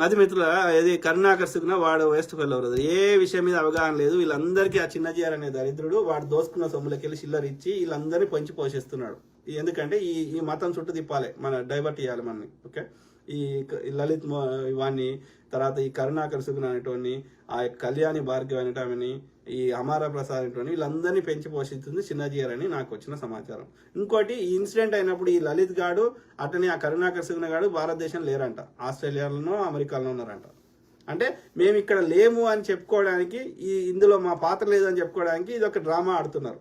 అది మిత్రుల ఇది కరుణాకర్షకున వాడు వేస్ట్ ఫెల్ బ్రదర్. ఏ విషయం మీద అవగాహన లేదు. వీళ్ళందరికీ ఆ చిన్నజీఆర్ అనే దరిద్రుడు వాడు దోసుకున్న సొమ్ములకి వెళ్ళి చిల్లర ఇచ్చి వీళ్ళందరినీ పంచి పోషిస్తున్నాడు. ఎందుకంటే ఈ మతం చుట్టూ తిప్పాలి, మన డైవర్ట్ చేయాలి మనని. ఓకే, ఈ లలిత్ వాణ్ణి, తర్వాత ఈ కరుణాకర్షకున అనేటోని, ఆ కళ్యాణి భార్గవ్ అనేటని, ఈ అమారా ప్రసాద్ అనేటోని, వీళ్ళందరినీ పెంచి పోషిస్తుంది చిన్నజీఆర్ అని నాకు వచ్చిన సమాచారం. ఇంకోటి, ఈ ఇన్సిడెంట్ అయినప్పుడు ఈ లలిత్ గాడు అతని ఆ కరుణాకర్షకున గాడు భారతదేశం లేరంట, ఆస్ట్రేలియాలోనో అమెరికాలో ఉన్నారంట. అంటే మేము ఇక్కడ లేము అని చెప్పుకోవడానికి, ఇందులో మా పాత్ర లేదని చెప్పుకోవడానికి ఇది ఒక డ్రామా ఆడుతున్నారు.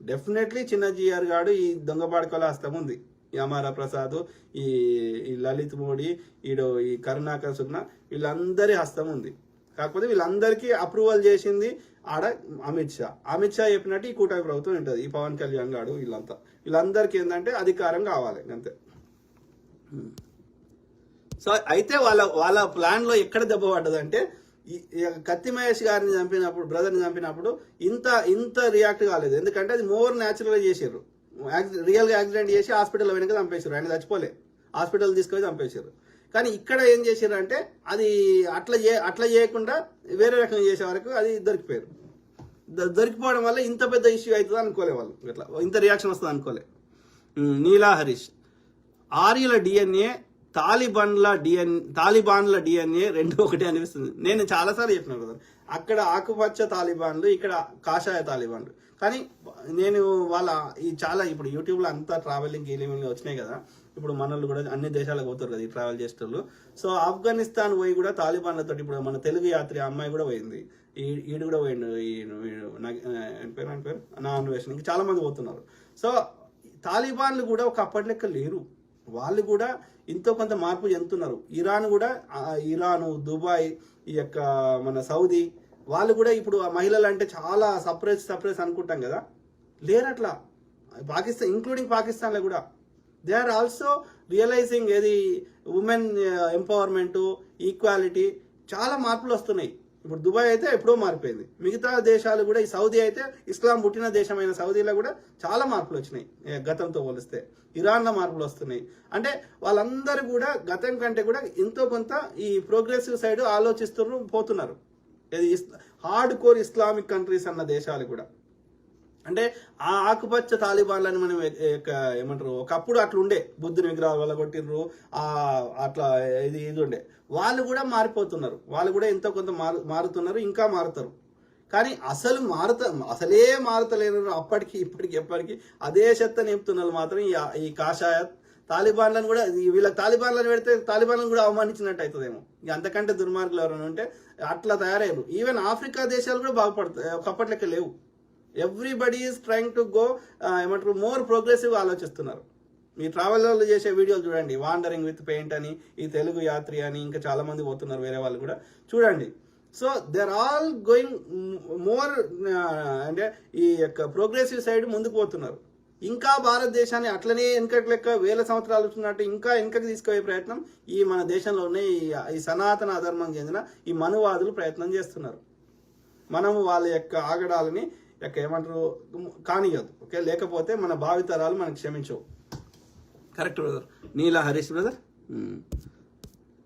డెఫినెట్లీ చిన్నజీఆర్ గాడు ఈ దొంగబాడుకోల హస్తం ఉంది. ఈ అమారా ప్రసాద్, ఈ లలిత్ మోడీ, ఈ కరుణాకర్ సుగ్న, వీళ్ళందరి హస్తం ఉంది. కాకపోతే వీళ్ళందరికీ అప్రూవల్ చేసింది ఆడ అమిత్ షా. అమిత్ షా చెప్పినట్టు ఈ కూటమి ప్రభుత్వం ఉంటుంది. ఈ పవన్ కళ్యాణ్ గాడు వీళ్ళందరికీ ఏంటంటే అధికారం కావాలి అంతే. సో అయితే వాళ్ళ ప్లాన్ లో ఎక్కడ దెబ్బ పడ్డదంటే, కత్తి మహేష్ గారిని చంపినప్పుడు, బ్రదర్ని చంపినప్పుడు ఇంత రియాక్ట్ కాలేదు. ఎందుకంటే అది మోర్ న్యాచురల్ గా చేసారు. రియల్ గా యాక్సిడెంట్ చేసి హాస్పిటల్ వెనక చంపేశారు. ఆయన చచ్చిపోలే, హాస్పిటల్ తీసుకొని చంపేశారు. కానీ ఇక్కడ ఏం చేశారు అంటే అది అట్లా చేయకుండా వేరే రకంగా చేసే వరకు అది దొరికిపోయారు. దొరికిపోవడం వల్ల ఇంత పెద్ద ఇష్యూ అవుతుంది అనుకోలే వాళ్ళు, ఇట్లా ఇంత రియాక్షన్ వస్తుంది అనుకోలే. నీలా హరీష్, ఆర్యుల డిఎన్ఏ తాలిబాన్ల డిఎన్ఏ రెండు ఒకటి అనిపిస్తుంది. నేను చాలాసార్లు చెప్పిన కదా, అక్కడ ఆకుపచ్చ తాలిబాన్లు, ఇక్కడ కాషాయ తాలిబాన్లు. కానీ నేను చాలా ఇప్పుడు యూట్యూబ్లో అంతా ట్రావెలింగ్ గీలింగ్ వచ్చినాయి కదా. ఇప్పుడు మనల్ని కూడా అన్ని దేశాలకు పోతారు కదా ఈ ట్రావెల్ చేసేటోళ్ళు. సో ఆఫ్ఘనిస్తాన్ పోయి కూడా తాలిబాన్లతో, ఇప్పుడు మన తెలుగు యాత్రి అమ్మాయి కూడా పోయింది, ఈడు కూడా పోయిండు, పేరు నా అన్వేషణ, ఇంకా చాలా మంది పోతున్నారు. సో తాలిబాన్లు కూడా ఒక అప్పటి లెక్క లేరు. వాళ్ళు కూడా ఎంతో కొంత మార్పు చెందుతున్నారు. ఇరాను, దుబాయ్, ఈ యొక్క మన సౌదీ వాళ్ళు కూడా ఇప్పుడు మహిళలు అంటే చాలా సపరేట్ అనుకుంటాం కదా, లేరట్లా. పాకిస్తాన్ ఇంక్లూడింగ్ పాకిస్తాన్లో కూడా దే ఆర్ ఆల్సో రియలైజింగ్ ఏది ఉమెన్ ఎంపవర్మెంట్, ఈక్వాలిటీ, చాలా మార్పులు వస్తున్నాయి. ఇప్పుడు దుబాయ్ అయితే ఎప్పుడో మారిపోయింది. మిగతా దేశాలు కూడా, ఈ సౌదీ అయితే ఇస్లాం పుట్టిన దేశమైన సౌదీలో కూడా చాలా మార్పులు వచ్చినాయి గతంతో పోలిస్తే. ఇరాన్లో మార్పులు వస్తున్నాయి. అంటే వాళ్ళందరూ కూడా గతం కంటే కూడా ఎంతో కొంత ఈ ప్రోగ్రెసివ్ సైడ్ ఆలోచిస్తూ పోతున్నారు. హార్డ్ కోర్ ఇస్లామిక్ కంట్రీస్ అన్న దేశాలు కూడా. అంటే ఆ ఆకుపచ్చ తాలిబాన్లని మనం ఏమంటారు, ఒకప్పుడు అట్లా ఉండే, బుద్ధుని విగ్రహాల వల్ల కొట్టిర్రు, అట్లా ఇది ఉండే. వాళ్ళు కూడా మారిపోతున్నారు. వాళ్ళు కూడా ఎంతో కొంత మారుతున్నారు, ఇంకా మారుతారు. కానీ అసలే మారుతలేరు. అప్పటికి ఇప్పటికి ఎప్పటికీ అదే చెత్త నింపుతున్నారు మాత్రం ఈ కాషాయ తాలిబాన్లను కూడా. వీళ్ళకి తాలిబాన్లను పెడితే తాలిబాన్లను కూడా అవమానించినట్టు అవుతుందేమో. ఇక అంతకంటే దుర్మార్గులు ఎవరైనా ఉంటే అట్లా తయారయ్యారు. ఈవెన్ ఆఫ్రికా దేశాలు కూడా బాగుపడతాయి, ఒకప్పటి లెక్క లేవు. Everybody is trying to go ఏమంటారు మోర్ ప్రోగ్రెసివ్ ఆలోచిస్తున్నారు. మీ ట్రావెల్లో చేసే వీడియోలు చూడండి, వాండరింగ్ విత్ పెయింట్ అని, ఈ తెలుగు యాత్రి అని, ఇంకా చాలా మంది పోతున్నారు వేరే వాళ్ళు కూడా చూడండి. So they are all going more అంటే ఈ యొక్క ప్రోగ్రెసివ్ సైడ్ ముందుకు పోతున్నారు. ఇంకా భారతదేశాన్ని అట్లనే వెనకటి లెక్క వేల సంవత్సరాలు వచ్చినట్టు ఇంకా వెనకకి తీసుకుపోయే ప్రయత్నం ఈ మన దేశంలోనే ఈ సనాతన అధర్మం చెందిన ఈ మనువాదులు ప్రయత్నం చేస్తున్నారు. మనము వాళ్ళ యొక్క ఆగడాలని ఏమంటారు కానియదు. ఓకే, లేకపోతే మన భావితరాలు మనకు క్షమించవు. Correct brother. నీలా హరీష్ బ్రదర్.